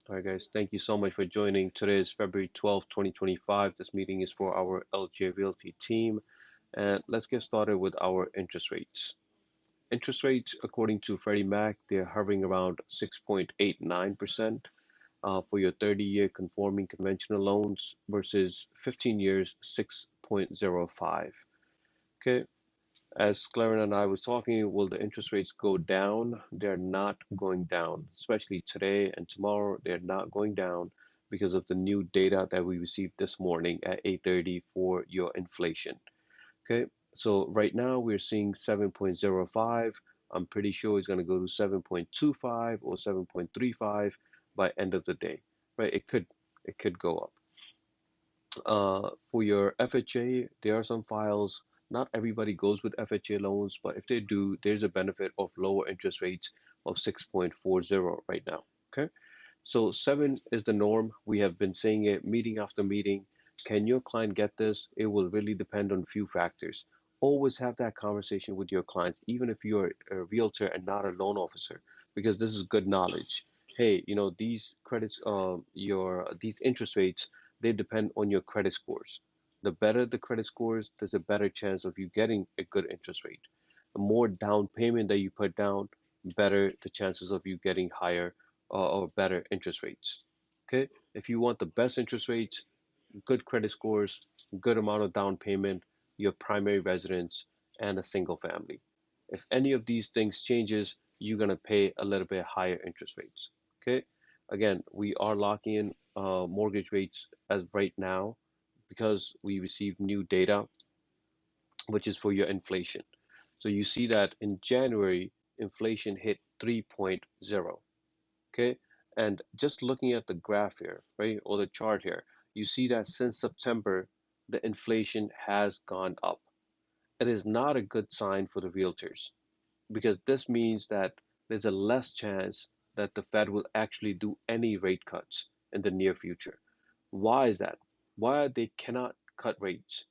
All right, guys, thank you so much for joining. Today is February 12th, 2025. This meeting is for our LJ Realty team. And let's get started with our interest rates. Interest rates, according to Freddie Mac, they're hovering around 6.89% for your 30-year conforming conventional loans versus 15 years 6.05. Okay, as Claren and I was talking, will the interest rates go down? They're not going down, especially today and tomorrow. They're not going down because of the new data that we received this morning at 8:30 for your inflation. Okay, so right now we're seeing 7.05. I'm pretty sure it's going to go to 7.25 or 7.35 by end of the day, right? It could go up. For your FHA, there are some files. Not everybody goes with FHA loans, but if they do, there's a benefit of lower interest rates of 6.40 right now. Okay, so 7 is the norm. We have been saying it meeting after meeting. Can your client get this? It will really depend on few factors. Always have that conversation with your clients, even if you're a realtor and not a loan officer, because this is good knowledge. Hey, these credits, these interest rates, they depend on your credit scores. The better the credit scores, there's a better chance of you getting a good interest rate. The more down payment that you put down, better the chances of you getting higher or better interest rates. Okay, if you want the best interest rates, good credit scores, good amount of down payment, your primary residence, and a single family. If any of these things changes, you're gonna pay a little bit higher interest rates. Okay, again, we are locking in mortgage rates as right now because we received new data, which is for your inflation. So you see that in January, inflation hit 3.0. Okay, and just looking at the graph here, right, or the chart here, you see that since September, the inflation has gone up. It is not a good sign for the realtors because this means that there's a less chance that the Fed will actually do any rate cuts in the near future. Why is that? Why they cannot cut rates?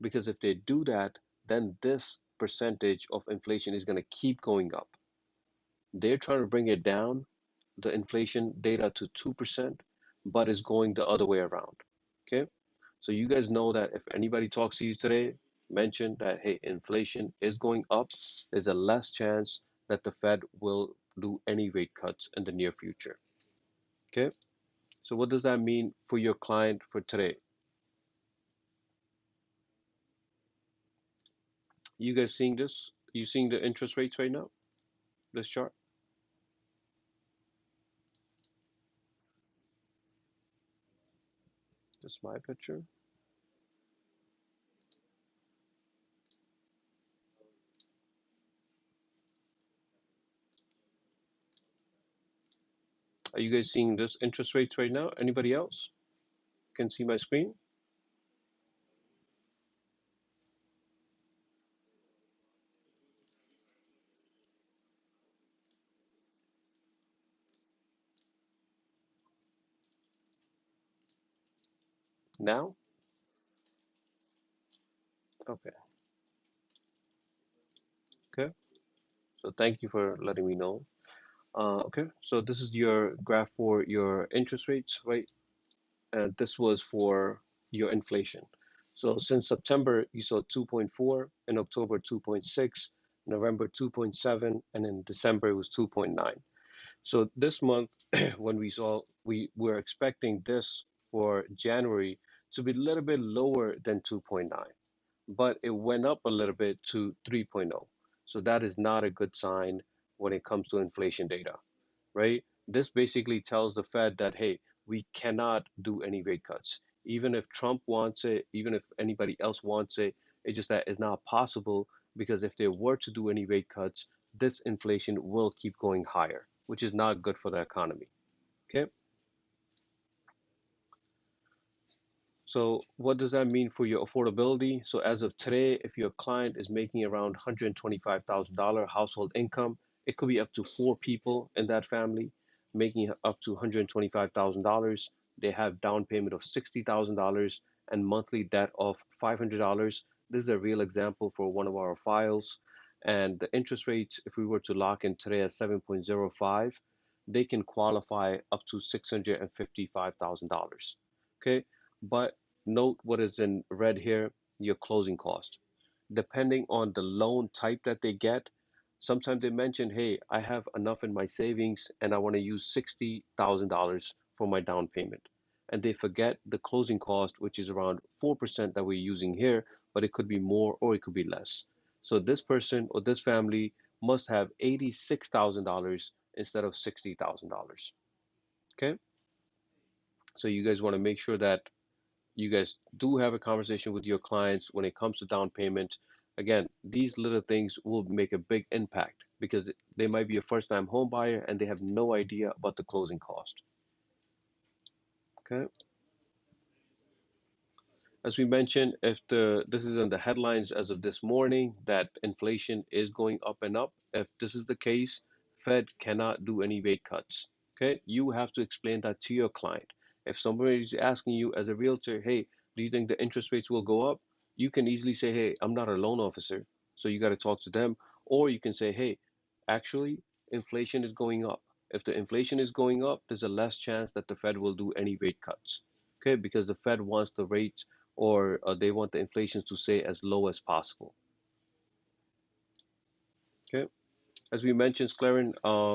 Because if they do that, then this percentage of inflation is going to keep going up. They're trying to bring it down, the inflation data to 2%, but it's going the other way around. Okay? So you guys know that if anybody talks to you today, mention that, hey, inflation is going up. There's a less chance that the Fed will do any rate cuts in the near future. Okay? So what does that mean for your client for today? You guys seeing this? You seeing the interest rates right now? This chart? This is my picture. Are you guys seeing this interest rates right now? Anybody else can see my screen? Now? Okay. Okay. So thank you for letting me know. Okay, so this is your graph for your interest rates, right? And this was for your inflation. So since September, you saw 2.4, in October 2.6, November 2.7, and in December it was 2.9. So this month, when we were expecting this for January to be a little bit lower than 2.9, but it went up a little bit to 3.0. So that is not a good sign when it comes to inflation data, right? This basically tells the Fed that, hey, we cannot do any rate cuts. Even if Trump wants it, even if anybody else wants it, it's just that it's not possible because if they were to do any rate cuts, this inflation will keep going higher, which is not good for the economy. Okay, so what does that mean for your affordability? So as of today, if your client is making around $125,000 household income, it could be up to 4 people in that family making up to $125,000. They have down payment of $60,000 and monthly debt of $500. This is a real example for one of our files. And the interest rates, if we were to lock in today at 7.05, they can qualify up to $655,000. Okay, but note what is in red here, your closing cost. Depending on the loan type that they get, sometimes they mention, hey, I have enough in my savings and I want to use $60,000 for my down payment. And they forget the closing cost, which is around 4% that we're using here, but it could be more or it could be less. So this person or this family must have $86,000 instead of $60,000. Okay, so you guys want to make sure that you guys do have a conversation with your clients when it comes to down payment. Again, these little things will make a big impact because they might be a first time home buyer and they have no idea about the closing cost. Okay. As we mentioned, if this is in the headlines as of this morning that inflation is going up and up. If this is the case, Fed cannot do any rate cuts. Okay, you have to explain that to your client. If somebody is asking you as a realtor, hey, do you think the interest rates will go up? You can easily say, hey, I'm not a loan officer, so you got to talk to them. Or you can say, hey, actually, inflation is going up. If the inflation is going up, there's a less chance that the Fed will do any rate cuts. Okay, because the Fed wants the rate or they want the inflation to stay as low as possible. Okay. As we mentioned, Sclaren,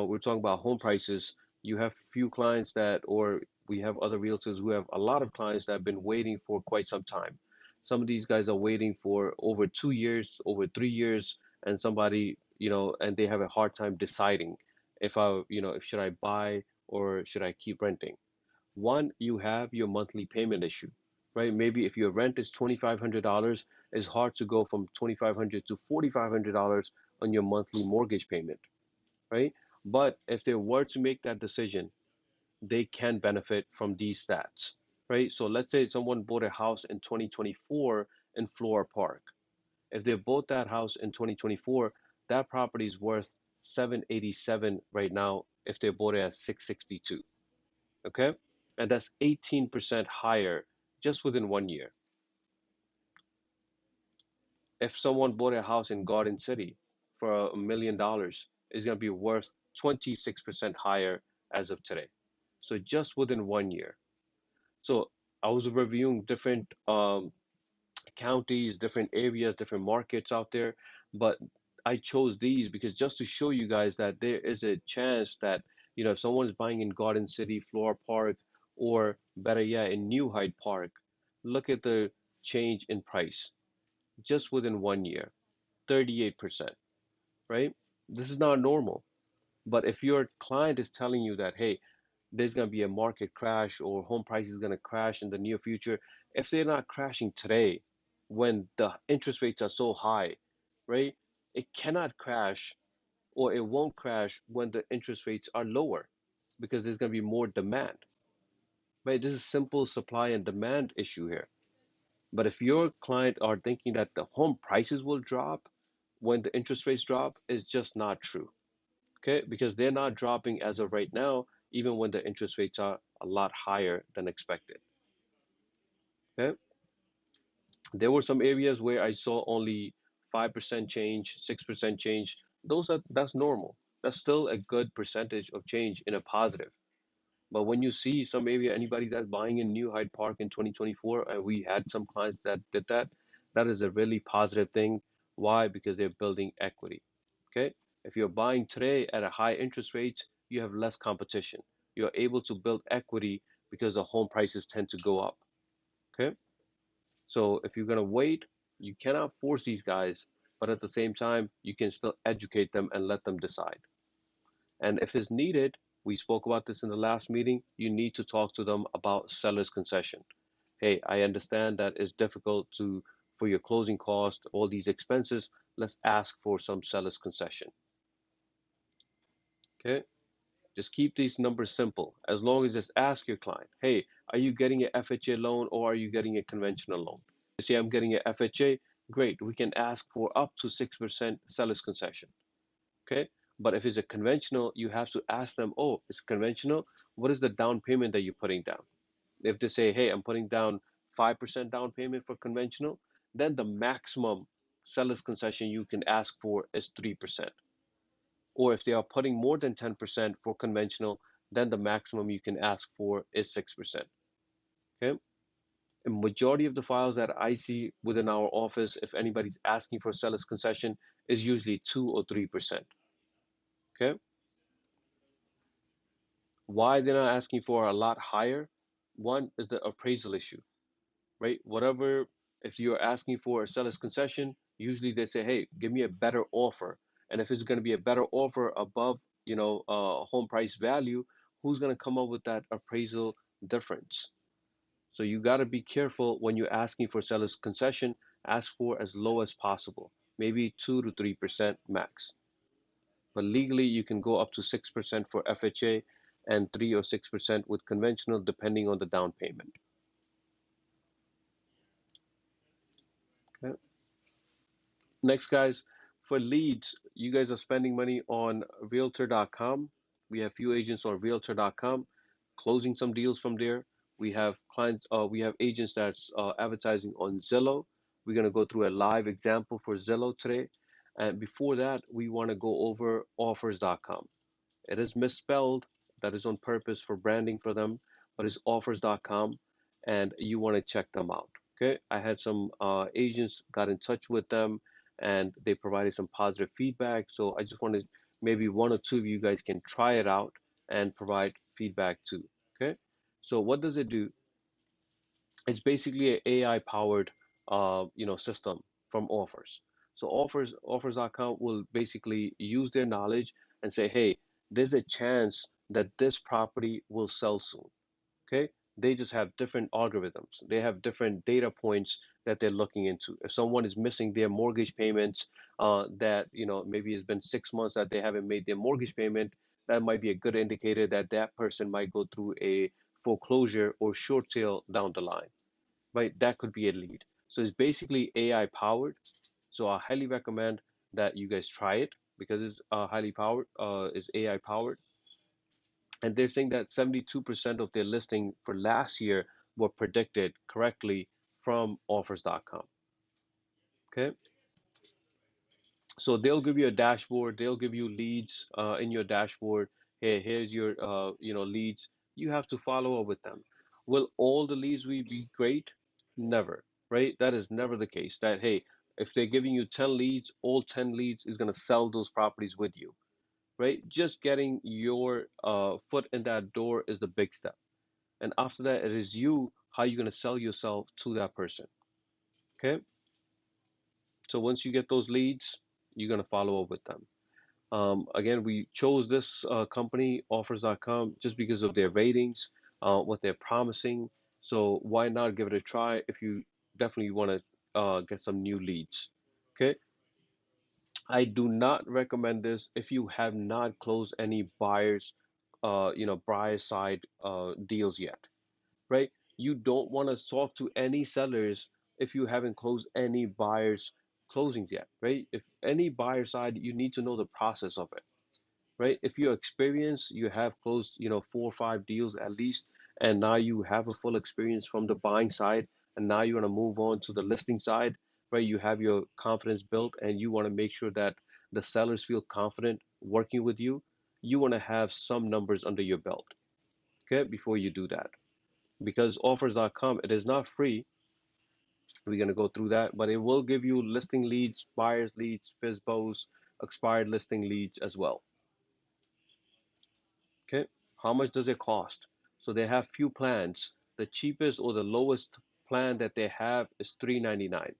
we're talking about home prices. You have few clients that, or we have other realtors who have a lot of clients that have been waiting for quite some time. Some of these guys are waiting for over 2 years, over 3 years, and somebody, and they have a hard time deciding if should I buy or should I keep renting. One, you have your monthly payment issue, right? Maybe if your rent is $2,500, it's hard to go from $2,500 to $4,500 on your monthly mortgage payment, right? But if they were to make that decision, they can benefit from these stats, right? So let's say someone bought a house in 2024 in Flora Park. If they bought that house in 2024, that property is worth 787 right now if they bought it at 662. Okay? And that's 18% higher just within 1 year. If someone bought a house in Garden City for $1 million, it's going to be worth 26% higher as of today. So just within 1 year. So I was reviewing different counties, different areas, different markets out there, but I chose these because just to show you guys that there is a chance that, if someone is buying in Garden City, Flora Park, or better yet, in New Hyde Park, look at the change in price just within 1 year, 38%, right? This is not normal. But if your client is telling you that, hey, there's going to be a market crash or home price is going to crash in the near future, if they're not crashing today when the interest rates are so high, right? It cannot crash or it won't crash when the interest rates are lower because there's going to be more demand, right? This is simple supply and demand issue here. But if your client are thinking that the home prices will drop when the interest rates drop, it's just not true. Okay, because they're not dropping as of right now, even when the interest rates are a lot higher than expected. Okay, there were some areas where I saw only 5% change, 6% change. That's normal. That's still a good percentage of change in a positive. But when you see some area, anybody that's buying in New Hyde Park in 2024, and we had some clients that did that, that is a really positive thing. Why? Because they're building equity. Okay? If you're buying today at a high interest rate, you have less competition. You're able to build equity because the home prices tend to go up. Okay? So if you're gonna wait, you cannot force these guys, but at the same time, you can still educate them and let them decide. And if it's needed, we spoke about this in the last meeting, you need to talk to them about seller's concession. Hey, I understand that it's difficult for your closing cost, all these expenses. Let's ask for some seller's concession. Okay? Just keep these numbers simple. As long as just ask your client, hey, are you getting an FHA loan or are you getting a conventional loan? You say I'm getting an FHA, great. We can ask for up to 6% seller's concession. Okay. But if it's a conventional, you have to ask them, oh, it's conventional. What is the down payment that you're putting down? If they say, hey, I'm putting down 5% down payment for conventional, then the maximum seller's concession you can ask for is 3%. or if they are putting more than 10% for conventional, then the maximum you can ask for is 6%. Okay. A majority of the files that I see within our office, if anybody's asking for seller's concession, is usually 2 or 3%. Okay. Why they're not asking for a lot higher? One is the appraisal issue, right? Whatever, if you're asking for a seller's concession, usually they say, hey, give me a better offer. And if it's going to be a better offer above, home price value, who's going to come up with that appraisal difference? So you got to be careful when you're asking for seller's concession, ask for as low as possible, maybe 2 to 3% max. But legally, you can go up to 6% for FHA and 3 or 6% with conventional, depending on the down payment. Okay. Next, guys, for leads, you guys are spending money on Realtor.com. We have few agents on Realtor.com, closing some deals from there. We have clients, we have agents that's advertising on Zillow. We're gonna go through a live example for Zillow today. And before that, we want to go over Offers.com. It is misspelled. That is on purpose for branding for them, but it's offers.com, and you want to check them out. Okay. I had some agents got in touch with them and they provided some positive feedback. So I just wanted maybe one or two of you guys can try it out and provide feedback too. Okay. So what does it do? It's basically an AI powered system from offers. So offers.com will basically use their knowledge and say, hey, there's a chance that this property will sell soon. Okay. They just have different algorithms. They have different data points that they're looking into. If someone is missing their mortgage payments, that maybe it's been 6 months that they haven't made their mortgage payment, that might be a good indicator that that person might go through a foreclosure or short sale down the line, right? That could be a lead. So it's basically AI powered. So I highly recommend that you guys try it because it's highly powered, is AI powered. And they're saying that 72% of their listing for last year were predicted correctly from offers.com. Okay. So they'll give you a dashboard, they'll give you leads in your dashboard. Hey, here's your leads. You have to follow up with them. Will all the leads will be great? Never, right? That is never the case. That hey, if they're giving you 10 leads, all 10 leads is gonna sell those properties with you, right? Just getting your foot in that door is the big step. And after that, it is you how you're gonna sell yourself to that person. Okay? So once you get those leads, you're gonna follow up with them. Again, we chose this company, offers.com, just because of their ratings, what they're promising. So why not give it a try if you definitely want to get some new leads? Okay. I do not recommend this if you have not closed any buyer side deals yet, right? You don't want to talk to any sellers if you haven't closed any buyers closings yet, right? If any buyer side, you need to know the process of it, right? If you're experienced, you have closed, 4 or 5 deals at least, and now you have a full experience from the buying side, and now you want to move on to the listing side, right? You have your confidence built, and you want to make sure that the sellers feel confident working with you. You want to have some numbers under your belt, okay, before you do that. Because offers.com, it is not free. We're going to go through that, but it will give you listing leads, buyers leads, FISBOs, expired listing leads as well. Okay, how much does it cost? So they have few plans. The cheapest or the lowest plan that they have is $3.99.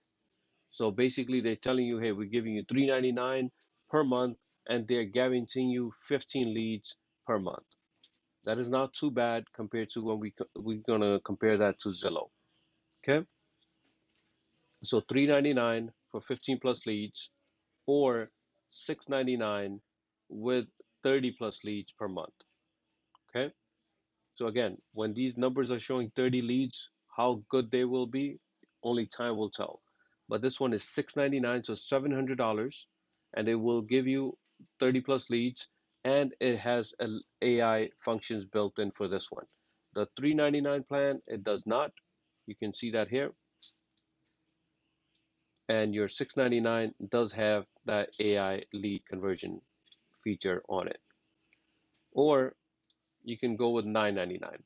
So basically they're telling you, hey, we're giving you $3.99 per month, and they're guaranteeing you 15 leads per month. That is not too bad compared to when we're gonna compare that to Zillow. Okay, so $3.99 for 15 plus leads, or $6.99 with 30 plus leads per month. Okay. So again, when these numbers are showing 30 leads, how good they will be, only time will tell. But this one is $6.99, so $700, and it will give you 30 plus leads, and it has AI functions built in for this one. The $3.99 plan, it does not. You can see that here. And your $6.99 does have that AI lead conversion feature on it. Or you can go with 999.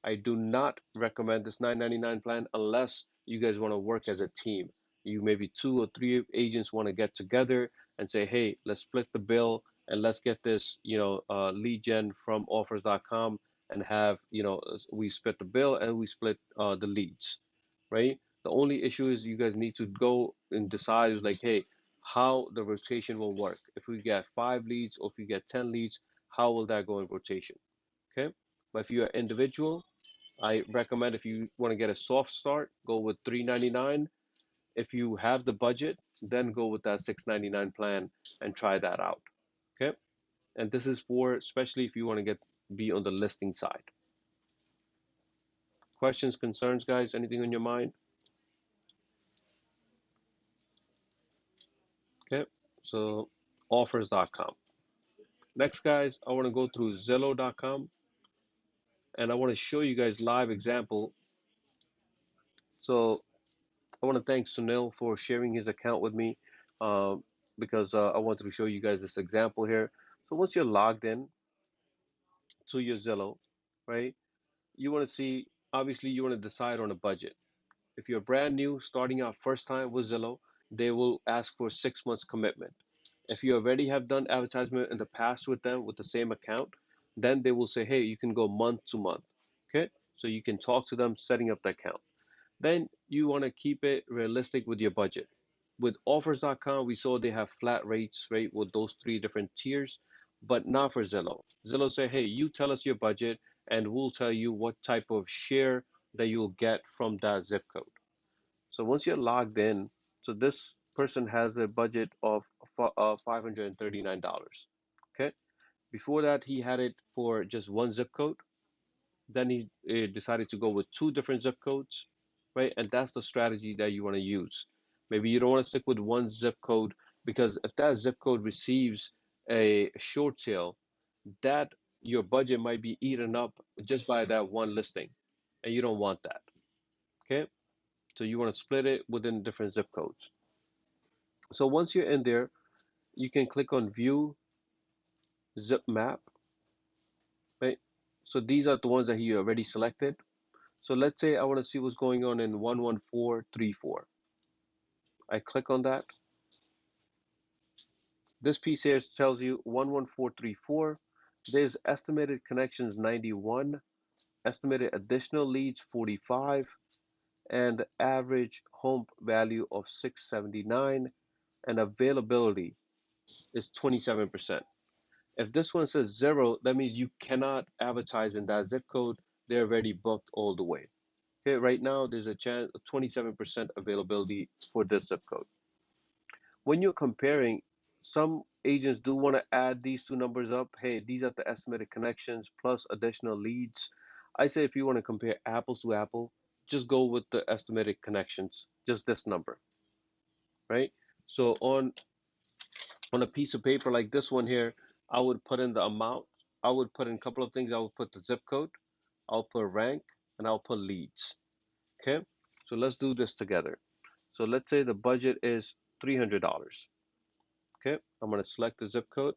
I do not recommend this 999 plan unless you guys want to work as a team. You maybe two or three agents want to get together and say, hey, let's split the bill and let's get this, lead gen from offers.com and have, we split the bill and we split the leads, right? The only issue is you guys need to go and decide like, hey, how the rotation will work. If we get 5 leads or if we get 10 leads, how will that go in rotation? Okay. But if you're individual, I recommend if you want to get a soft start, go with 399. If you have the budget, then go with that 699 plan and try that out. Okay? And this is for especially if you want to be on the listing side. Questions, concerns, guys? Anything on your mind? Okay. So offers.com. Next, guys, I want to go through Zillow.com and I want to show you guys live example. So I want to thank Sunil for sharing his account with me because I wanted to show you guys this example here. So once you're logged in to your Zillow, right, you want to see, obviously, you want to decide on a budget. If you're brand new, starting out first time with Zillow, they will ask for 6 months commitment. If you already have done advertisement in the past with them with the same account, then they will say, hey, you can go month to month. Okay, so you can talk to them setting up the account. Then you want to keep it realistic with your budget. With offers.com, we saw they have flat rates, right, with those 3 different tiers, but not for Zillow. Zillow say, hey, you tell us your budget and we'll tell you what type of share that you'll get from that zip code. So once you're logged in, so this person has a budget of $539. Okay. Before that, he had it for just one zip code. Then he decided to go with 2 different zip codes, right? And that's the strategy that you want to use. Maybe you don't want to stick with one zip code because if that zip code receives a short sale, that your budget might be eaten up just by that one listing, and you don't want that. Okay, so you want to split it within different zip codes. So once you're in there, you can click on View Zip Map, right? So these are the ones that he already selected. So let's say I want to see what's going on in 11434. I click on that. This piece here tells you 11434. There's estimated connections 91, estimated additional leads 45, and average home value of 679, and availability is 27%. If this one says 0, that means you cannot advertise in that zip code. They're already booked all the way. Okay, right now there's a chance of 27% availability for this zip code. When you're comparing, some agents do want to add these 2 numbers up. Hey, these are the estimated connections plus additional leads. I say if you want to compare apples to apple, just go with the estimated connections, just this number, right? So on a piece of paper like this one here, I would put in the amount. I would put in a couple of things. I would put the zip code, I'll put rank, and I'll put leads. Okay, so let's do this together. So let's say the budget is $300. Okay, I'm going to select the zip code.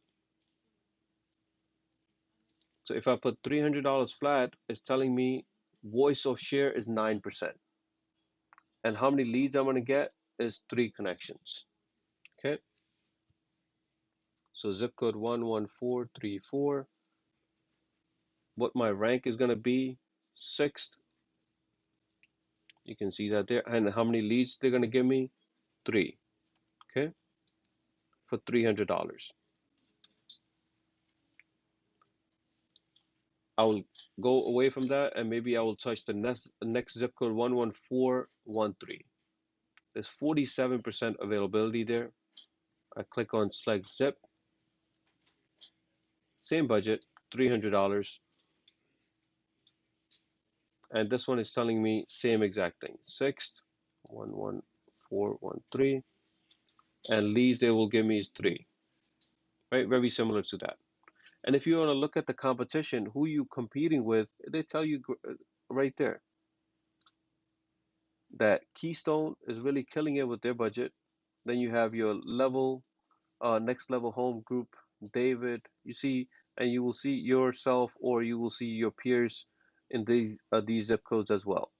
So if I put $300 flat, it's telling me voice of share is 9%. And how many leads I'm going to get is 3 connections. Okay, so zip code 11434. What my rank is going to be, 6th. You can see that there. And how many leads they're going to give me? 3. Okay, for $300. I will go away from that and maybe I will touch the next zip code 11413. There's 47% availability there. I click on select zip, same budget, $300. And this one is telling me same exact thing, 6th, 11413. And leads they will give me is 3, right? Very similar to that. And if you want to look at the competition, who you competing with, they tell you right there that Keystone is really killing it with their budget. Then you have your next level home group David. You see, and you will see yourself or you will see your peers in these zip codes as well.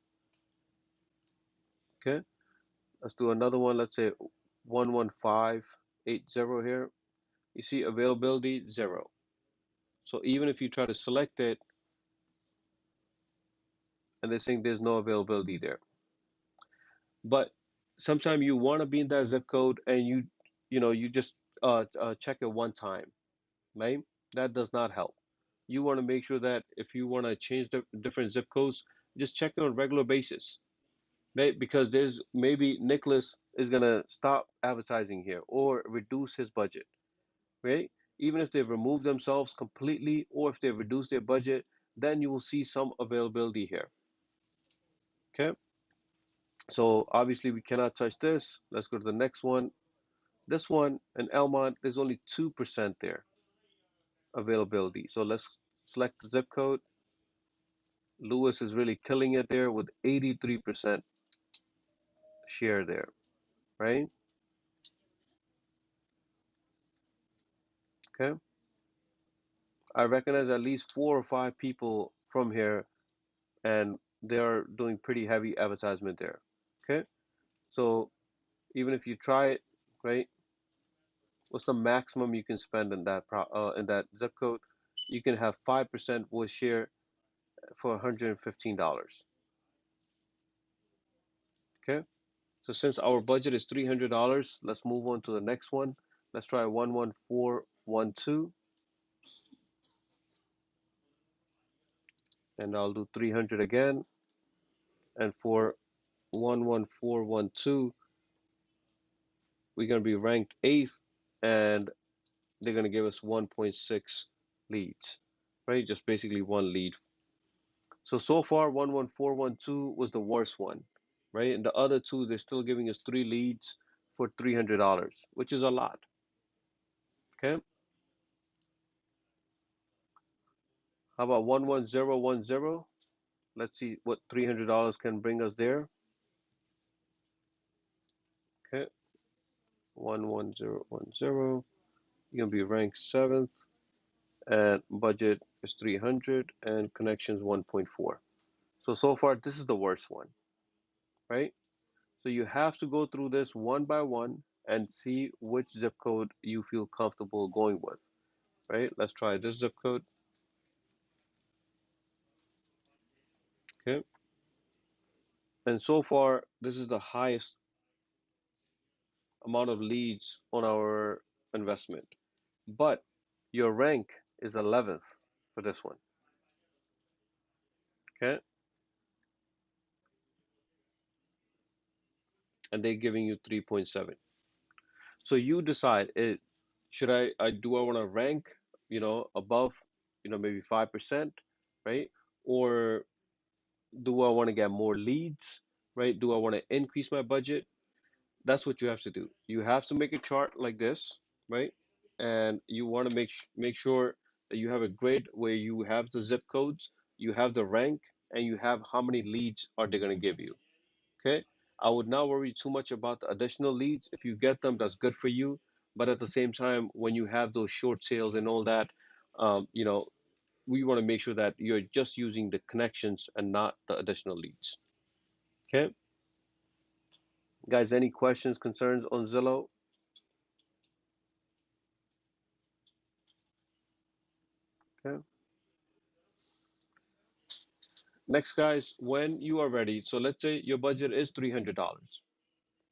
Okay, let's do another one. Let's say 11580 here. You see availability 0. So even if you try to select it and they're saying there's no availability there. But sometimes you want to be in that zip code and you just check it one time, right? That does not help. You want to make sure that if you want to change the different zip codes, just check it on a regular basis, right? Because there's maybe Nicholas is gonna stop advertising here or reduce his budget, right? Even if they've removed themselves completely or if they've reduced their budget, then you will see some availability here. Okay, so obviously we cannot touch this. Let's go to the next one. This one in Elmont, there's only 2% there availability. So let's select the zip code. Lewis is really killing it there with 83% share there, right? Okay. I recognize at least 4 or 5 people from here, and they're doing pretty heavy advertisement there. Okay. So even if you try it, right, what's the maximum you can spend in that zip code? You can have 5% voice share for $115. Okay. So since our budget is $300, let's move on to the next one. Let's try 11412, and I'll do 300 again. And for 11412, we're going to be ranked 8th, and they're going to give us 1.6 leads, right? Just basically one lead. So far, 11412 was the worst one, right? And the other two, they're still giving us 3 leads for $300, which is a lot. Okay. How about 11010? Let's see what $300 can bring us there. Okay, 11010. You're gonna be ranked 7th, and budget is 300, and connections 1.4. So far, this is the worst one, right? So you have to go through this one by one and see which zip code you feel comfortable going with, right? Let's try this zip code. Okay, and so far, this is the highest amount of leads on our investment. But your rank is 11th for this one. Okay, and they're giving you 3.7. So you decide should I do I want to rank, above, maybe 5%, right? Or do I want to get more leads, right? Do I want to increase my budget? That's what you have to do. You have to make a chart like this, right? And you want to make sure that you have a grid where you have the zip codes, you have the rank, and you have how many leads are they going to give you. Okay. I would not worry too much about the additional leads. If you get them, that's good for you. But at the same time, when you have those short sales and all that, um, you know, we want to make sure that you're just using the connections and not the additional leads. Okay. Guys, any questions, concerns on Zillow? Okay. Next, guys, when you are ready, so let's say your budget is $300,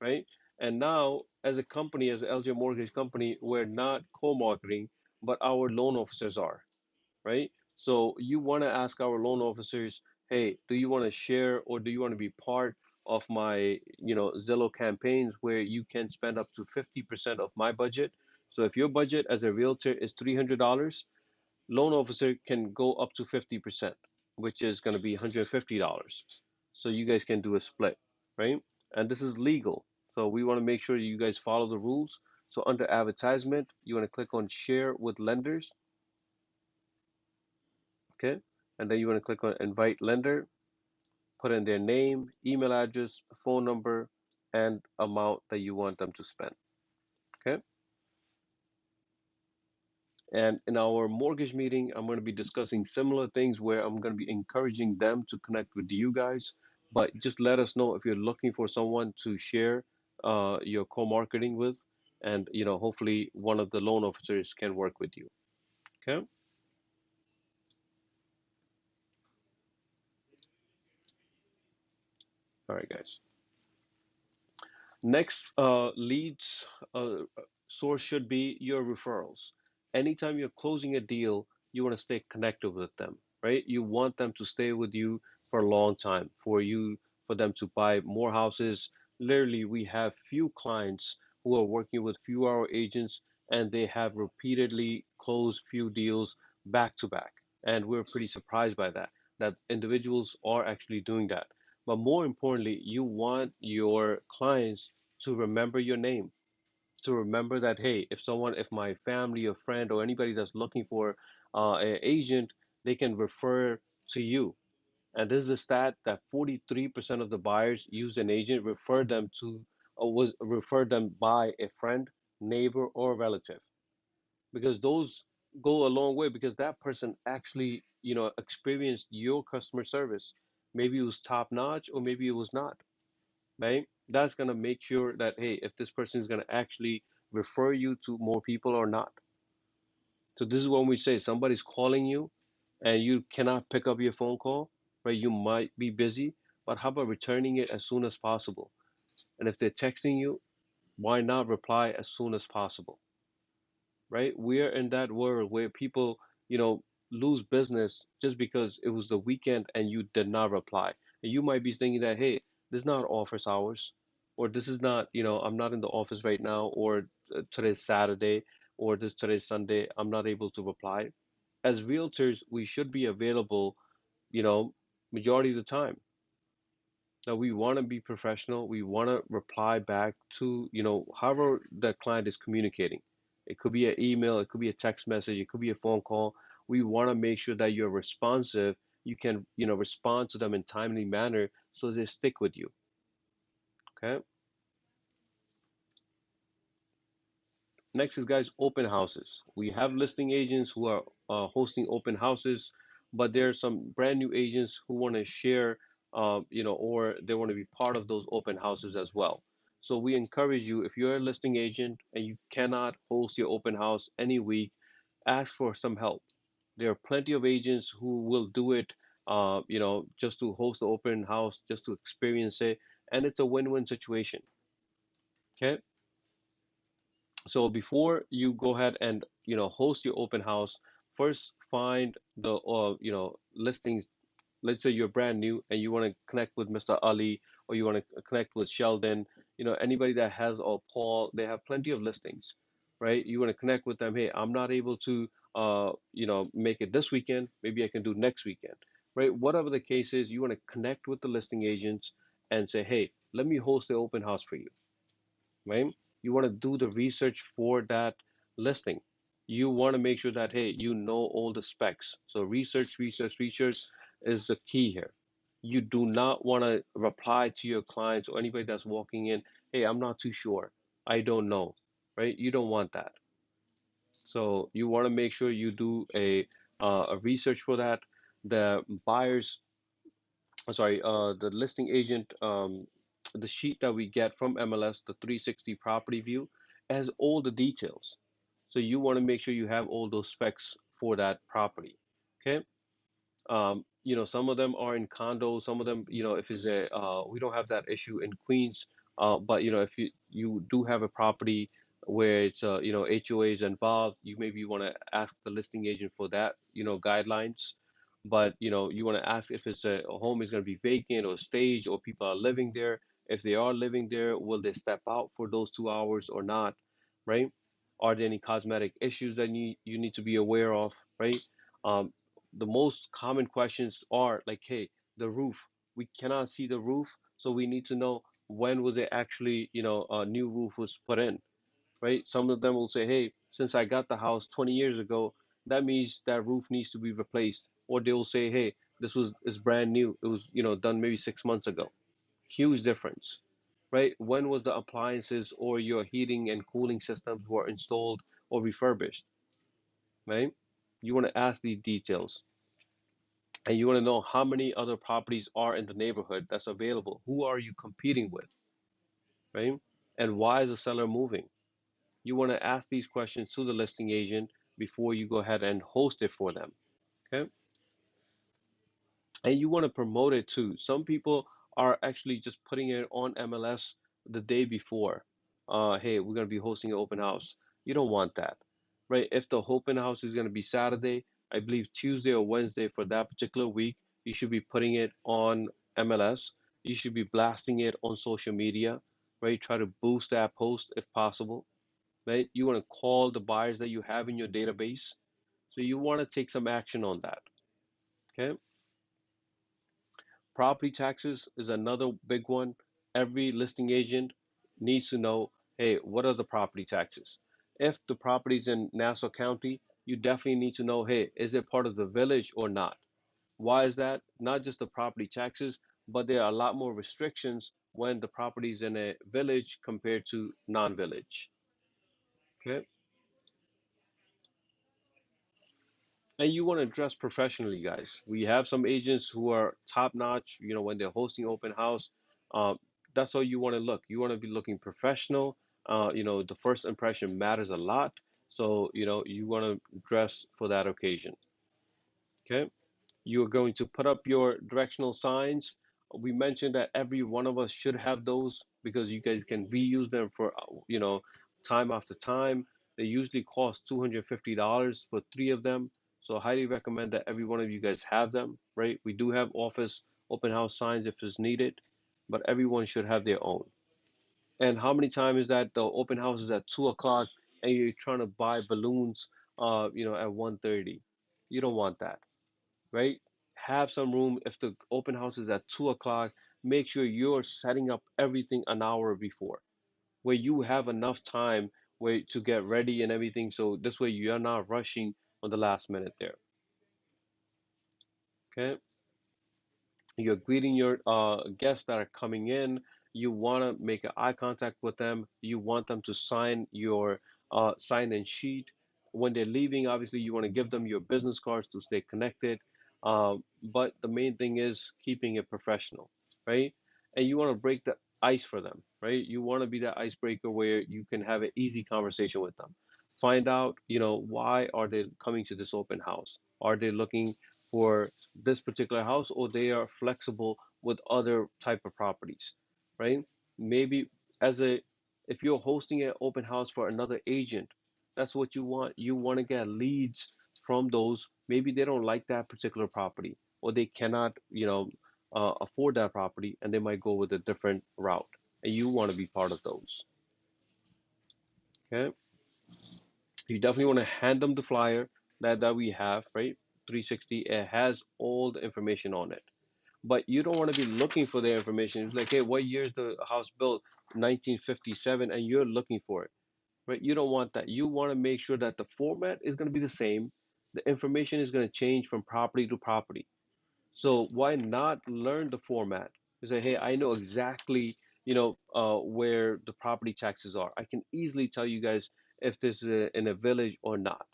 right? And now, as a company, as an LJ Mortgage company, we're not co-marketing, but our loan officers are, right? So you want to ask our loan officers, hey, do you want to share or do you want to be part of my, Zillow campaigns where you can spend up to 50% of my budget? So if your budget as a realtor is $300, loan officer can go up to 50%, which is going to be $150. So you guys can do a split, right? And this is legal. So we want to make sure you guys follow the rules. So under advertisement, you want to click on share with lenders, okay? And then you want to click on invite lender, put in their name, email address, phone number, and amount that you want them to spend, okay? And in our mortgage meeting, I'm going to be discussing similar things where I'm going to be encouraging them to connect with you guys. But just let us know if you're looking for someone to share your co-marketing with, and hopefully one of the loan officers can work with you. Okay. All right, guys. Next, leads source should be your referrals. Anytime you're closing a deal, you want to stay connected with them, right? You want them to stay with you for a long time, for them to buy more houses. Literally, we have few clients who are working with few hour agents, and they have repeatedly closed few deals back to back. And we're pretty surprised by that individuals are actually doing that. But more importantly, you want your clients to remember your name, to remember that, hey, if my family or friend or anybody that's looking for an agent, they can refer to you. And this is a stat that 43% of the buyers use an agent, refer them to, or was referred them by a friend, neighbor, or relative, because those go a long way, because that person actually, experienced your customer service. Maybe it was top notch, or maybe it was not, right? That's going to make sure that, hey, if this person is going to actually refer you to more people or not. So this is when we say somebody's calling you and you cannot pick up your phone call, right? You might be busy, but how about returning it as soon as possible? And if they're texting you, why not reply as soon as possible? Right? We're in that world where people, lose business just because it was the weekend and you did not reply. And you might be thinking that, hey, this is not office hours, or this is not, I'm not in the office right now, or today's Saturday, or today's Sunday, I'm not able to reply. As realtors, we should be available, you know, majority of the time. Now we want to be professional. We want to reply back to, however the client is communicating. It could be an email, it could be a text message, it could be a phone call. We want to make sure that you're responsive. You can, respond to them in timely manner so they stick with you. Okay. Next is, guys, open houses. We have listing agents who are hosting open houses, but there are some brand new agents who want to share, or they want to be part of those open houses as well. So we encourage you, if you're a listing agent and you cannot host your open house any week, ask for some help. There are plenty of agents who will do it, just to host the open house, just to experience it, and it's a win-win situation. Okay. So before you go ahead and host your open house, first find the listings. Let's say you're brand new and you want to connect with Mr. Ali, or you want to connect with Sheldon, anybody that has, or Paul, they have plenty of listings, right? You want to connect with them. Hey, I'm not able to make it this weekend. Maybe I can do next weekend, right? Whatever the case is, you want to connect with the listing agents and say, hey, let me host the open house for you, right? You want to do the research for that listing. You want to make sure that, hey, you know all the specs. So research, research, research is the key here. You do not want to reply to your clients or anybody that's walking in, hey, I'm not too sure. I don't know, right? You don't want that. So you want to make sure you do a research for that. The buyers sorry, the listing agent, the sheet that we get from MLS, the 360 property view, has all the details. So you want to make sure you have all those specs for that property. Okay. Some of them are in condos, some of them, if it's we don't have that issue in Queens, but if you do have a property where it's, HOA is involved, you maybe want to ask the listing agent for that, guidelines. But, you want to ask if a home is going to be vacant or staged, or people are living there. If they are living there, will they step out for those 2 hours or not, right? Are there any cosmetic issues that you need to be aware of, right? Um, the most common questions are like, hey, the roof, we cannot see the roof, so we need to know when was it actually, a new roof was put in, right? Some of them will say, hey, since I got the house 20 years ago, that means that roof needs to be replaced. Or they will say, hey, this was is brand new, it was, done maybe 6 months ago. Huge difference, right? When was the appliances or your heating and cooling systems were installed or refurbished? right? You want to ask these details, and you want to know how many other properties are in the neighborhood that's available. Who are you competing with, right? And why is the seller moving? You want to ask these questions to the listing agent before you go ahead and host it for them. Okay. And you want to promote it too. Some people are actually just putting it on MLS the day before. Hey, we're going to be hosting an open house. You don't want that, right? If the open house is going to be Saturday, I believe Tuesday or Wednesday for that particular week, you should be putting it on MLS. You should be blasting it on social media, right? Try to boost that post if possible, right? You want to call the buyers that you have in your database. So you want to take some action on that, okay? Property taxes is another big one. Every listing agent needs to know, hey, what are the property taxes? If the property is in Nassau County, you definitely need to know, hey, is it part of the village or not? Why is that? Not just the property taxes, but there are a lot more restrictions when the property is in a village compared to non-village. Okay. And you want to dress professionally, guys. We have some agents who are top notch, when they're hosting open house. Um, that's how you want to look. You want to be looking professional. The first impression matters a lot. So, you want to dress for that occasion. Okay. You're going to put up your directional signs. We mentioned that every one of us should have those because you guys can reuse them for, time after time. They usually cost $250 for three of them. So I highly recommend that every one of you guys have them, right? We do have office open house signs if it's needed, but everyone should have their own. And how many times is that the open house is at 2 o'clock and you're trying to buy balloons, at 1:30? You don't want that, right? Have some room. If the open house is at 2 o'clock, make sure you're setting up everything an hour before, where you have enough time where to get ready and everything. So this way you're not rushing on the last minute there. Okay. You're greeting your guests that are coming in. You want to make eye contact with them. You want them to sign your sign-in sheet. When they're leaving, obviously, you want to give them your business cards to stay connected. But the main thing is keeping it professional, right? And you want to break the ice for them, right? You want to be that icebreaker where you can have an easy conversation with them. Find out, why are they coming to this open house? Are they looking for this particular house, or they are flexible with other type of properties, right? Maybe as a if you're hosting an open house for another agent, that's what you want. You want to get leads from those. Maybe they don't like that particular property, or they cannot, afford that property, and they might go with a different route, and you want to be part of those. Okay, you definitely want to hand them the flyer that we have, right? 360. It has all the information on it, but you don't want to be looking for their information. It's like, hey, what year is the house built? 1957, and you're looking for it, right? You don't want that. You want to make sure that the format is going to be the same. The information is going to change from property to property. So why not learn the format? You say, hey, I know exactly, where the property taxes are. I can easily tell you guys if this is in a village or not,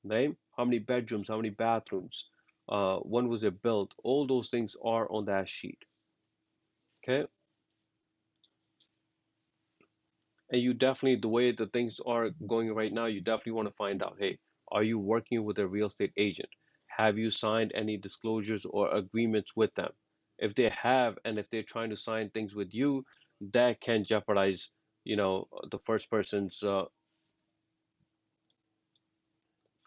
right? How many bedrooms, how many bathrooms, when was it built? All those things are on that sheet. Okay. And you definitely, the way the things are going right now, you definitely want to find out, hey, are you working with a real estate agent? Have you signed any disclosures or agreements with them? If they have, and if they're trying to sign things with you, that can jeopardize, the first person's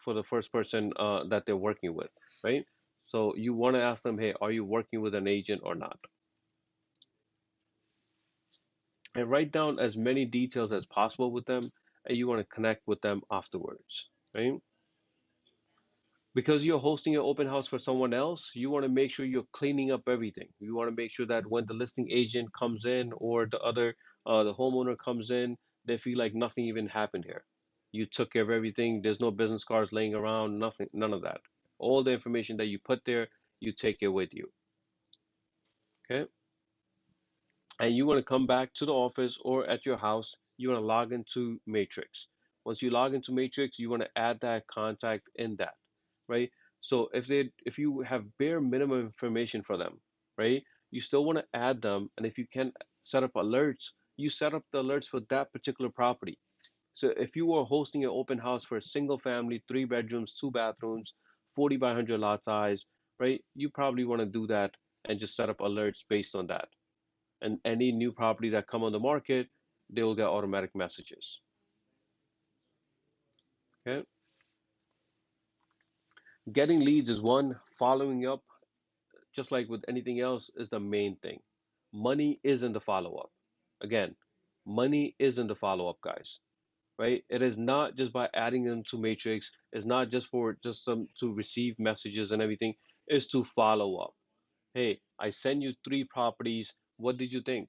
for the first person that they're working with, right? So you want to ask them, hey, are you working with an agent or not? And write down as many details as possible with them, and you want to connect with them afterwards, right? Because you're hosting an open house for someone else, you want to make sure you're cleaning up everything. You want to make sure that when the listing agent comes in or the homeowner comes in, they feel like nothing even happened here. You took care of everything. There's no business cards laying around, nothing, none of that. All the information that you put there, you take it with you. Okay? And you want to come back to the office or at your house, you want to log into Matrix. Once you log into Matrix, you want to add that contact in that, right? So if you have bare minimum information for them, right? You still want to add them, and if you can set up alerts, you set up the alerts for that particular property. So if you were hosting an open house for a single family, 3 bedrooms, 2 bathrooms, 40 by 100 lot size, right? You probably want to do that and just set up alerts based on that. And any new property that come on the market, they will get automatic messages. Okay. Getting leads is one, following up, just like with anything else, is the main thing. Money is in the follow up. Again, money is in the follow up, guys. Right? It is not just by adding them to Matrix. It's not just for just them to receive messages and everything. It's to follow up. Hey, I send you 3 properties. What did you think?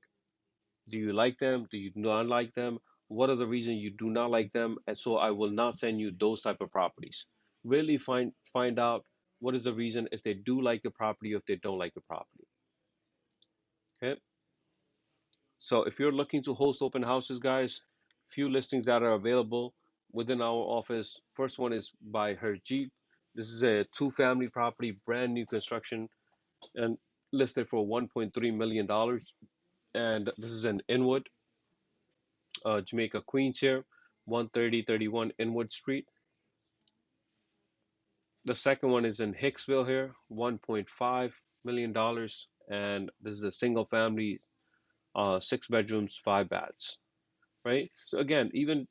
Do you like them? Do you not like them? What are the reasons you do not like them? And so I will not send you those type of properties. Really find out what is the reason if they do like the property or if they don't like the property. Okay. So if you're looking to host open houses, guys, few listings that are available within our office. First one is by Herjeet. This is a 2 family property, brand new construction, and listed for $1.3 million. And this is in Inwood, Jamaica, Queens here, 13031 Inwood Street. The second one is in Hicksville here, $1.5 million. And this is a single family, 6 bedrooms, 5 baths, right? So again, even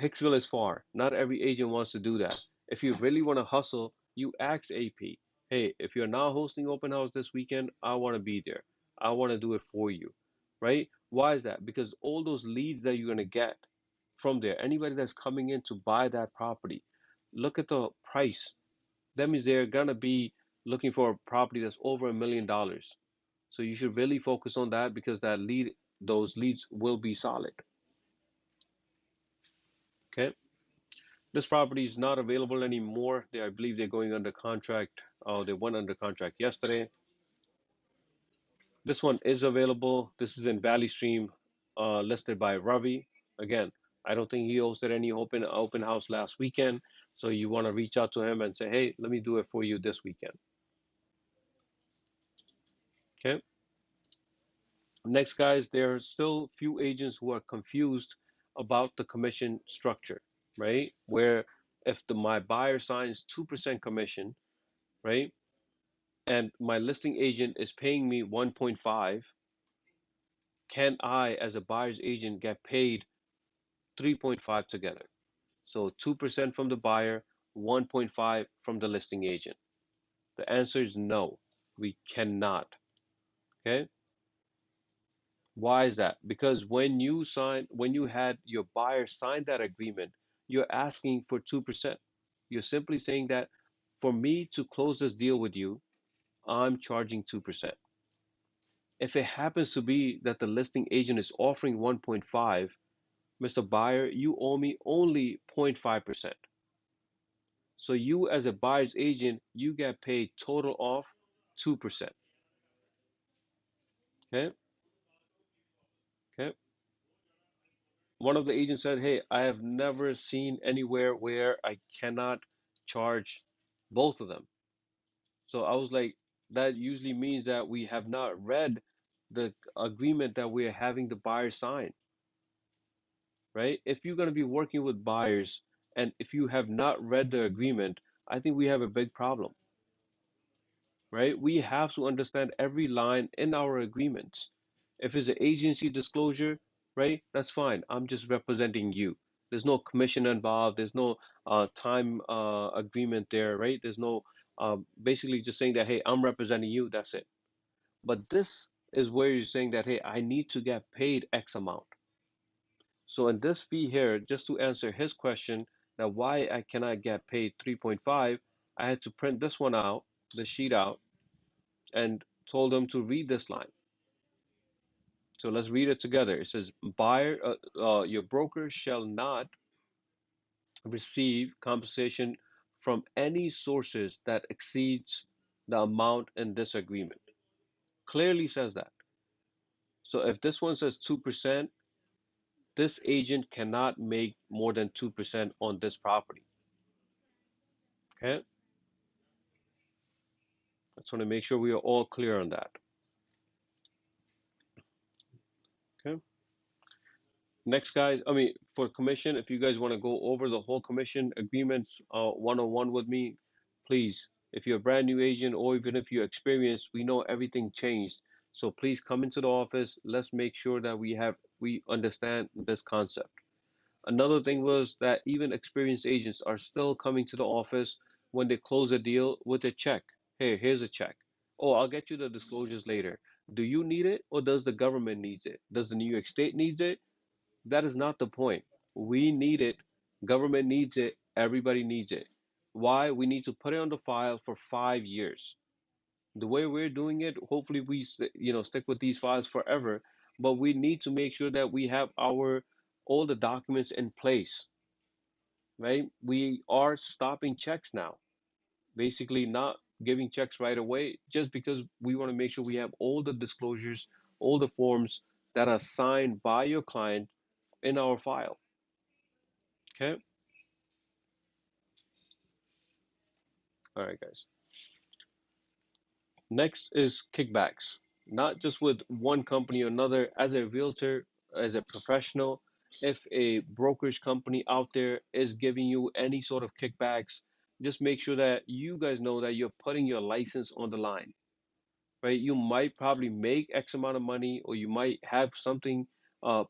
Hicksville is far. Not every agent wants to do that. If you really want to hustle, you ask AP, hey, if you're not hosting open house this weekend, I want to be there. I want to do it for you, right? Why is that? Because all those leads that you're going to get from there, anybody that's coming in to buy that property, look at the price. That means they're going to be looking for a property that's over $1 million. So you should really focus on that because those leads will be solid. Okay. This property is not available anymore. I believe they're going under contract. Oh, they went under contract yesterday. This one is available. This is in Valley Stream, listed by Ravi. Again, I don't think he hosted any open house last weekend. So you want to reach out to him and say, hey, let me do it for you this weekend. Okay. Next, guys, there are still few agents who are confused about the commission structure, right? Where if my buyer signs 2% commission, right? And my listing agent is paying me 1.5, can I, as a buyer's agent, get paid 3.5 together? So 2% from the buyer, 1.5 from the listing agent. The answer is no, we cannot. Okay? Why is that? Because when you had your buyer sign that agreement, you're asking for 2%. You're simply saying that for me to close this deal with you, I'm charging 2%. If it happens to be that the listing agent is offering 1.5, Mr. Buyer, you owe me only 0.5%. So you as a buyer's agent, you get paid total off 2%. Okay? Okay. One of the agents said, hey, I have never seen anywhere where I cannot charge both of them. So I was like, that usually means that we have not read the agreement that we're having the buyer sign. Right? If you're going to be working with buyers and if you have not read the agreement, I think we have a big problem, right? We have to understand every line in our agreements. If it's an agency disclosure, right, that's fine. I'm just representing you. There's no commission involved. There's no time agreement there, right? There's no basically just saying that, hey, I'm representing you. That's it. But this is where you're saying that, hey, I need to get paid X amount. So in this fee here, just to answer his question that why I cannot get paid 3.5, I had to print this one out, the sheet out, and told him to read this line. So let's read it together. It says, your broker shall not receive compensation from any sources that exceeds the amount in this agreement. Clearly says that. So if this one says 2%, This agent cannot make more than 2% on this property. Okay, I just want to make sure we are all clear on that. Okay. Next, guys, I mean, for commission, if you guys want to go over the whole commission agreements one-on-one with me, please, if you're a brand new agent or even if you're experienced, we know everything changed. So please come into the office. Let's make sure that we understand this concept. Another thing was that even experienced agents are still coming to the office when they close a deal with a check. Hey, here's a check. Oh, I'll get you the disclosures later. Do you need it or does the government needs it? Does the New York State needs it? That is not the point. We need it. Government needs it. Everybody needs it. Why? We need to put it on the file for 5 years. The way we're doing it, hopefully we stick with these files forever. But we need to make sure that we have our all the documents in place, right? We are stopping checks now, basically not giving checks right away, just because we want to make sure we have all the disclosures, all the forms that are signed by your client in our file. Okay. All right, guys. Next is kickbacks. Not just with one company or another. As a realtor, as a professional, if a brokerage company out there is giving you any sort of kickbacks, just make sure that you guys know that you're putting your license on the line, right? You might probably make X amount of money or you might have something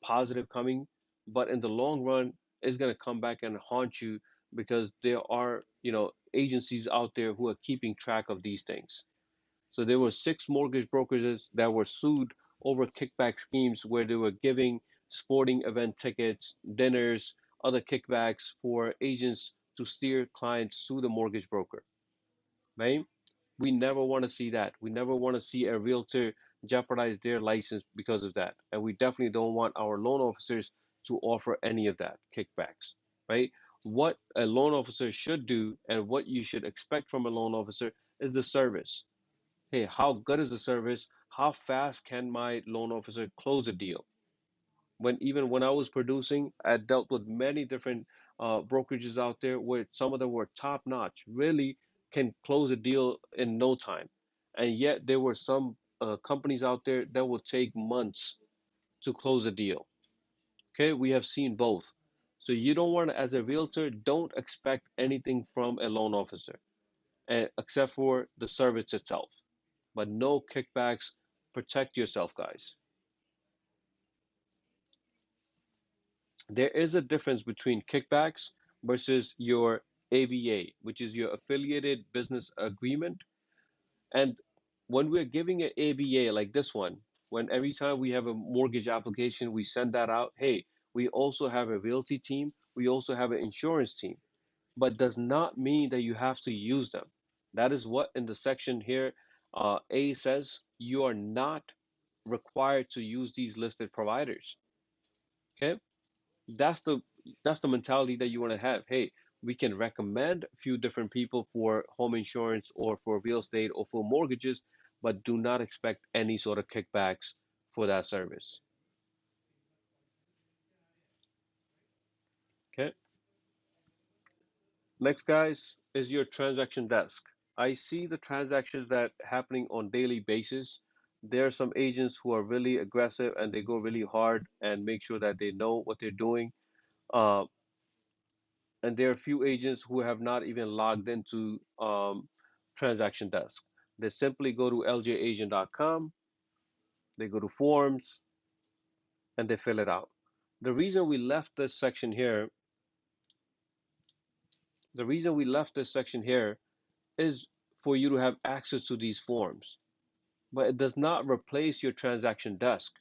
positive coming, but in the long run, it's going to come back and haunt you because there are, agencies out there who are keeping track of these things. So there were six mortgage brokerages that were sued over kickback schemes where they were giving sporting event tickets, dinners, other kickbacks for agents to steer clients to the mortgage broker, right? We never want to see that. We never want to see a realtor jeopardize their license because of that. And we definitely don't want our loan officers to offer any of that kickbacks, right? What a loan officer should do and what you should expect from a loan officer is the service. Hey, how good is the service? How fast can my loan officer close a deal? Even when I was producing, I dealt with many different brokerages out there where some of them were top notch, really can close a deal in no time. And yet there were some companies out there that will take months to close a deal. Okay, we have seen both. So you don't want to, as a realtor, don't expect anything from a loan officer, except for the service itself. But no kickbacks. Protect yourself, guys. There is a difference between kickbacks versus your ABA, which is your affiliated business agreement. And when we're giving an ABA like this one, when every time we have a mortgage application, we send that out. Hey, we also have a realty team. We also have an insurance team, but does not mean that you have to use them. That is what in the section here, A says you are not required to use these listed providers. Okay, that's the that's the mentality that you want to have. Hey, we can recommend a few different people for home insurance or for real estate or for mortgages, but do not expect any sort of kickbacks for that service. Okay. Next, guys, is your transaction desk. I see the transactions that happening on daily basis. There are some agents who are really aggressive and they go really hard and make sure that they know what they're doing. Uh, and there are a few agents who have not even logged into transaction desk. They simply go to ljagent.com, they go to forms, and they fill it out. The reason we left this section here, the reason we left this section here is for you to have access to these forms, but it does not replace your transaction desk,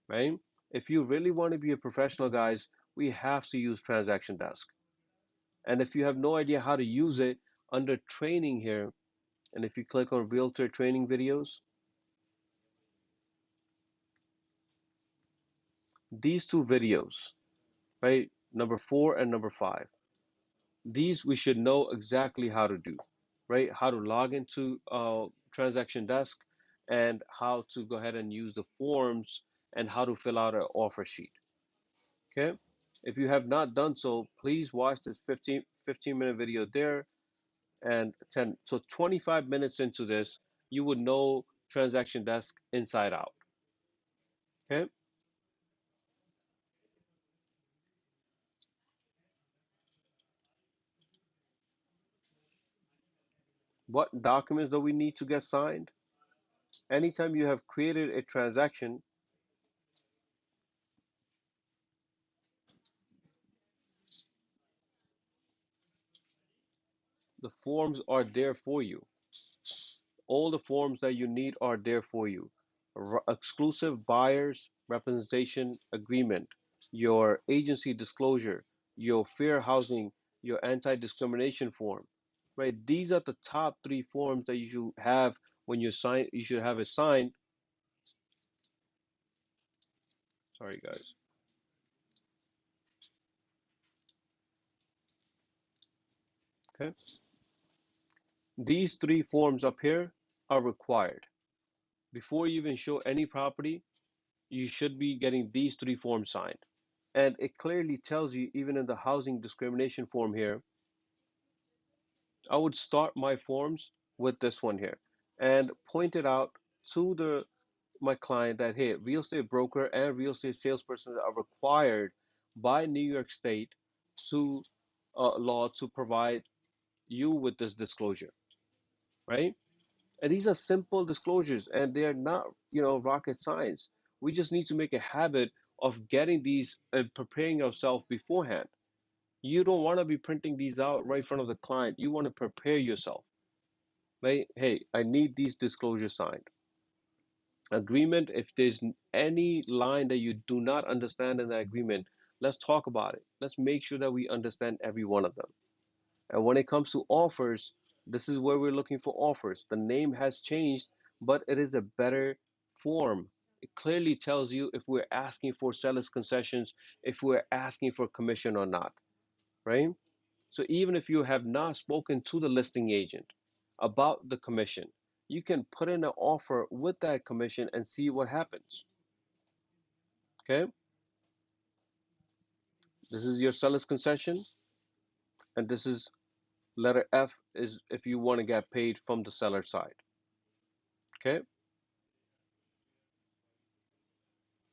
right? If you really want to be a professional, guys, we have to use transaction desk. And if you have no idea how to use it, under training here, and if you click on realtor training videos, these two videos, right? Number 4 and number 5. These we should know exactly how to do, right? How to log into transaction desk and how to go ahead and use the forms and how to fill out an offer sheet. Okay. If you have not done so, please watch this 15-minute video there and 10. So 25 minutes into this, you would know transaction desk inside out. Okay. What documents do we need to get signed? Anytime you have created a transaction, the forms are there for you. All the forms that you need are there for you. Exclusive buyers representation agreement, your agency disclosure, your fair housing, your anti-discrimination form, right? These are the top three forms that you should have when you sign. You should have it signed. Sorry, guys. Okay. These three forms up here are required. Before you even show any property, you should be getting these three forms signed. And it clearly tells you, even in the housing discrimination form here, I would start my forms with this one here and point it out to the my client that hey, real estate broker and real estate salesperson are required by New York State to law to provide you with this disclosure, right? And these are simple disclosures and they are not, rocket science. We just need to make a habit of getting these and preparing ourselves beforehand. You don't want to be printing these out right in front of the client. You want to prepare yourself. Right? Hey, I need these disclosures signed. Agreement, if there's any line that you do not understand in the agreement, let's talk about it. Let's make sure that we understand every one of them. And when it comes to offers, this is where we're looking for offers. The name has changed, but it is a better form. It clearly tells you if we're asking for seller's concessions, if we're asking for commission or not, right? So even if you have not spoken to the listing agent about the commission, you can put in an offer with that commission and see what happens. Okay, this is your seller's concession, and this is letter F is if you want to get paid from the seller side. Okay,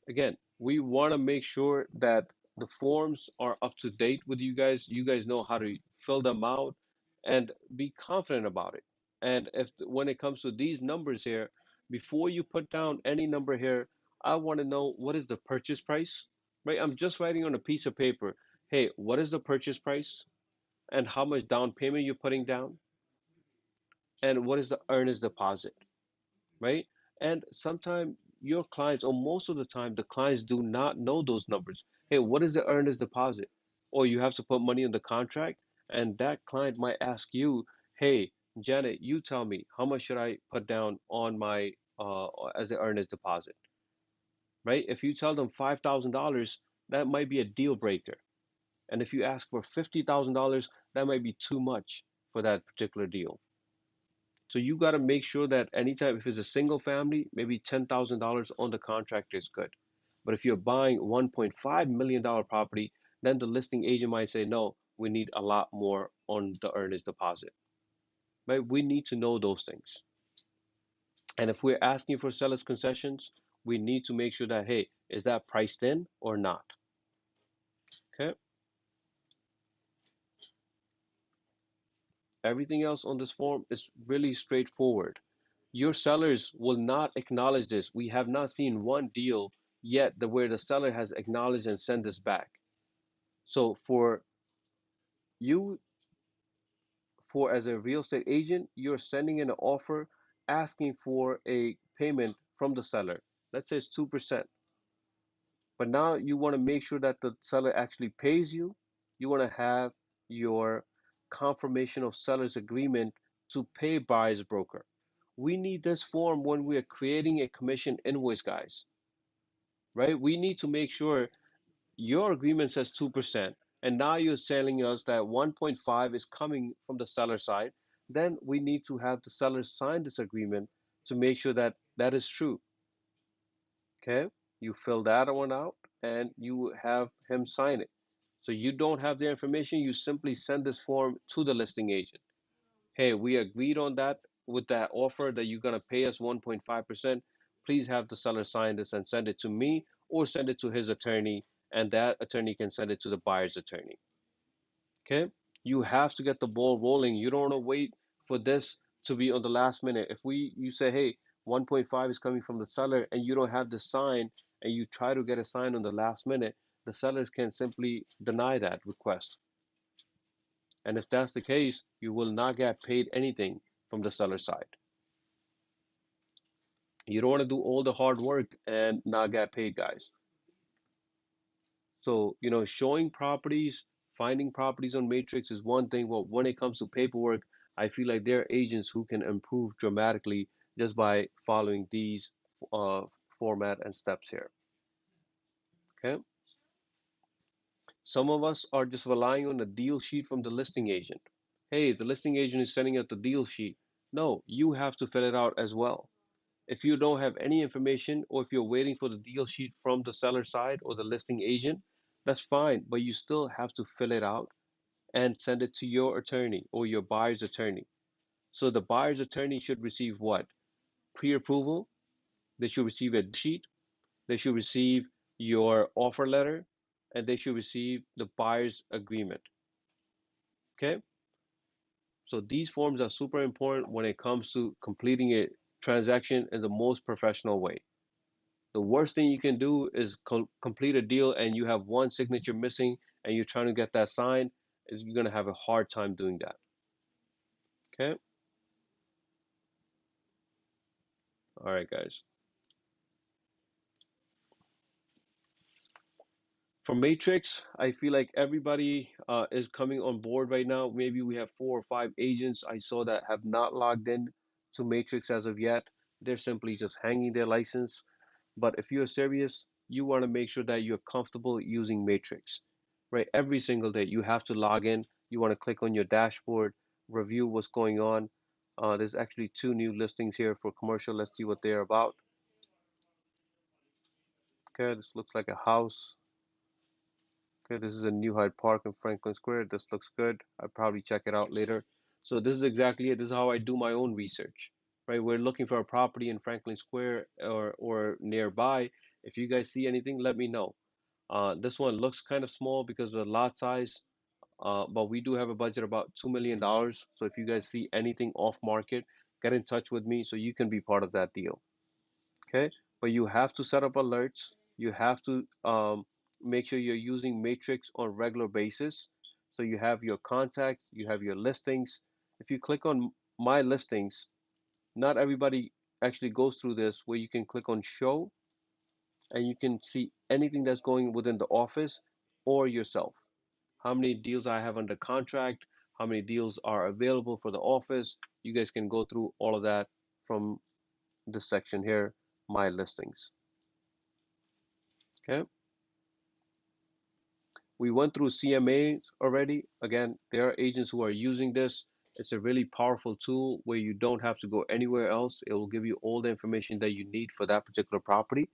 again, we want to make sure that the forms are up to date with you guys. You guys know how to fill them out and be confident about it. And if when it comes to these numbers here, before you put down any number here, I want to know what is the purchase price, right? I'm just writing on a piece of paper, hey, what is the purchase price and how much down payment you're putting down and what is the earnest deposit, right? And sometimes your clients, or most of the time, the clients do not know those numbers. Hey, what is the earnest deposit? Or you have to put money in the contract, and that client might ask you, hey, Janet, you tell me how much should I put down on my as an earnest deposit, right? If you tell them $5,000, that might be a deal breaker. And if you ask for $50,000, that might be too much for that particular deal. So you got to make sure that anytime, if it's a single family, maybe $10,000 on the contract is good. But if you're buying $1.5 million property, then the listing agent might say, no, we need a lot more on the earnest deposit. Right? We need to know those things. And if we're asking for seller's concessions, we need to make sure that, hey, is that priced in or not? Okay. Everything else on this form is really straightforward. Your sellers will not acknowledge this. We have not seen one deal yet where the seller has acknowledged and sent this back. So for you, for as a real estate agent, you're sending in an offer asking for a payment from the seller. Let's say it's 2%. But now you want to make sure that the seller actually pays you. You want to have your confirmation of seller's agreement to pay buyer's broker. We need this form when we are creating a commission invoice, guys, right? We need to make sure your agreement says 2%, and now you're telling us that 1.5 is coming from the seller side. Then we need to have the seller sign this agreement to make sure that that is true. Okay. You fill that one out and you have him sign it. So you don't have their information, you simply send this form to the listing agent. Hey, we agreed on that with that offer that you're going to pay us 1.5%. Please have the seller sign this and send it to me or send it to his attorney, and that attorney can send it to the buyer's attorney. Okay? You have to get the ball rolling. You don't want to wait for this to be on the last minute. If you say, hey, 1.5 is coming from the seller and you don't have the sign and you try to get a sign on the last minute, the sellers can simply deny that request. And if that's the case, you will not get paid anything from the seller side. You don't want to do all the hard work and not get paid, guys. So, showing properties, finding properties on Matrix is one thing, but when it comes to paperwork, I feel like there are agents who can improve dramatically just by following these format and steps here. Okay. Some of us are just relying on the deal sheet from the listing agent. Hey, the listing agent is sending out the deal sheet. No, you have to fill it out as well. If you don't have any information or if you're waiting for the deal sheet from the seller side or the listing agent, that's fine, but you still have to fill it out and send it to your attorney or your buyer's attorney. So the buyer's attorney should receive what? Pre-approval. They should receive a sheet. They should receive your offer letter, and they should receive the buyer's agreement. Okay? So these forms are super important when it comes to completing a transaction in the most professional way. The worst thing you can do is complete a deal and you have one signature missing and you're trying to get that signed, is you're going to have a hard time doing that. Okay? All right, guys. For Matrix, I feel like everybody is coming on board right now. Maybe we have 4 or 5 agents I saw that have not logged in to Matrix as of yet. They're simply just hanging their license. But if you're serious, you want to make sure that you're comfortable using Matrix, right? Every single day, you have to log in. You want to click on your dashboard, review what's going on. There's actually 2 new listings here for commercial. Let's see what they're about. Okay, this looks like a house. Okay, this is a New Hyde Park in Franklin Square. This looks good. I'll probably check it out later. So this is exactly it. This is how I do my own research, right? We're looking for a property in Franklin Square or nearby. If you guys see anything, let me know. This one looks kind of small because of the lot size, but we do have a budget about $2 million. So if you guys see anything off market, get in touch with me so you can be part of that deal. Okay, but you have to set up alerts. You have to make sure you're using Matrix on regular basis. So you have your contacts, you have your listings. If you click on my listings, not everybody actually goes through this where you can click on show and you can see anything that's going within the office or yourself. How many deals I have under contract, how many deals are available for the office. You guys can go through all of that from this section here, my listings. Okay. We went through CMAs already. Again, there are agents who are using this. It's a really powerful tool where you don't have to go anywhere else. It will give you all the information that you need for that particular property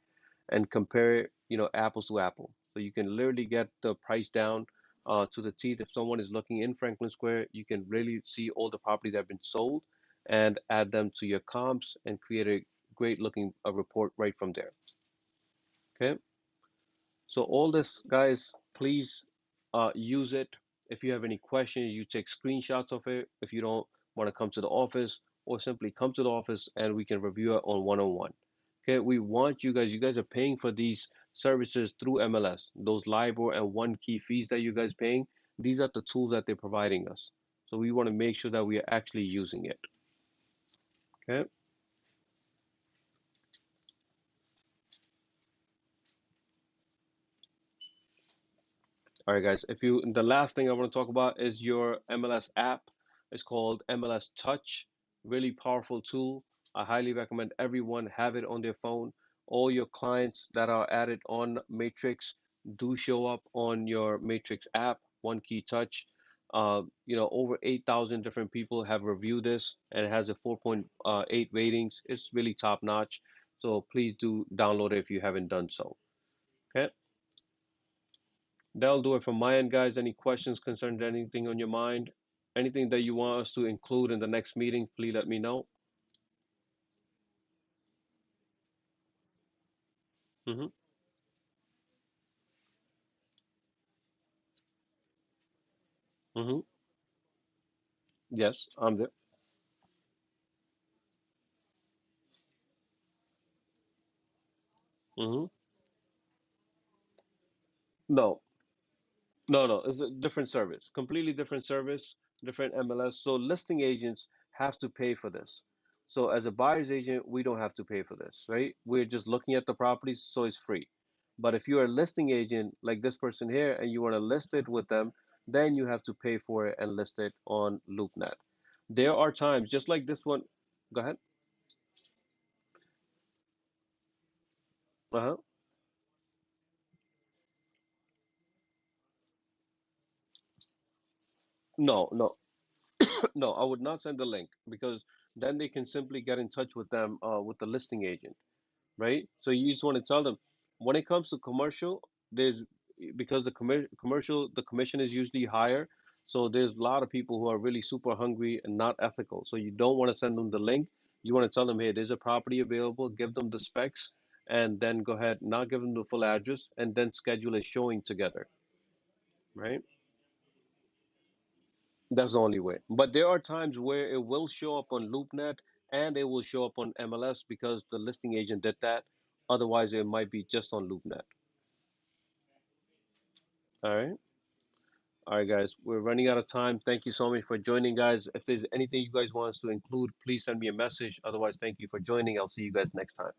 and compare, apples to apple. So you can literally get the price down to the teeth. If someone is looking in Franklin Square, you can really see all the properties that have been sold and add them to your comps and create a great looking report right from there. Okay. So all this, guys, please use it. If you have any questions, you take screenshots of it. If you don't want to come to the office, or simply come to the office and we can review it on one-on-one. Okay, we want you guys are paying for these services through MLS. Those LIBOR and one key fees that you guys paying, these are the tools that they're providing us. So we want to make sure that we are actually using it. Okay. All right, guys. The last thing I want to talk about is your MLS app. It's called MLS Touch. Really powerful tool. I highly recommend everyone have it on their phone. All your clients that are added on Matrix do show up on your Matrix app. One Key Touch. Over 8,000 different people have reviewed this, and it has a 4.8 ratings. It's really top notch. So please do download it if you haven't done so. Okay, that'll do it from my end, guys. Any questions concerning anything on your mind? Anything that you want us to include in the next meeting, please let me know. Mm-hmm. Mm-hmm. Yes, I'm there. Mm-hmm. No, no. It's a different service, completely different service, different MLS. So listing agents have to pay for this. So as a buyer's agent, we don't have to pay for this, right? We're just looking at the properties, so it's free. But if you're a listing agent like this person here and you want to list it with them, then you have to pay for it and list it on LoopNet. There are times, just like this one. Go ahead. Uh-huh. No, no, no. I would not send the link because then they can simply get in touch with them with the listing agent, right? So you just want to tell them when it comes to commercial, there's because commercial the commission is usually higher. So there's a lot of people who are really super hungry and not ethical. So you don't want to send them the link. You want to tell them, hey, there's a property available, give them the specs, and then go ahead, not give them the full address, and then schedule a showing together, right? That's the only way. But there are times where it will show up on LoopNet and it will show up on MLS because the listing agent did that. Otherwise, it might be just on LoopNet. All right. All right, guys. We're running out of time. Thank you so much for joining, guys. If there's anything you guys want us to include, please send me a message. Otherwise, thank you for joining. I'll see you guys next time.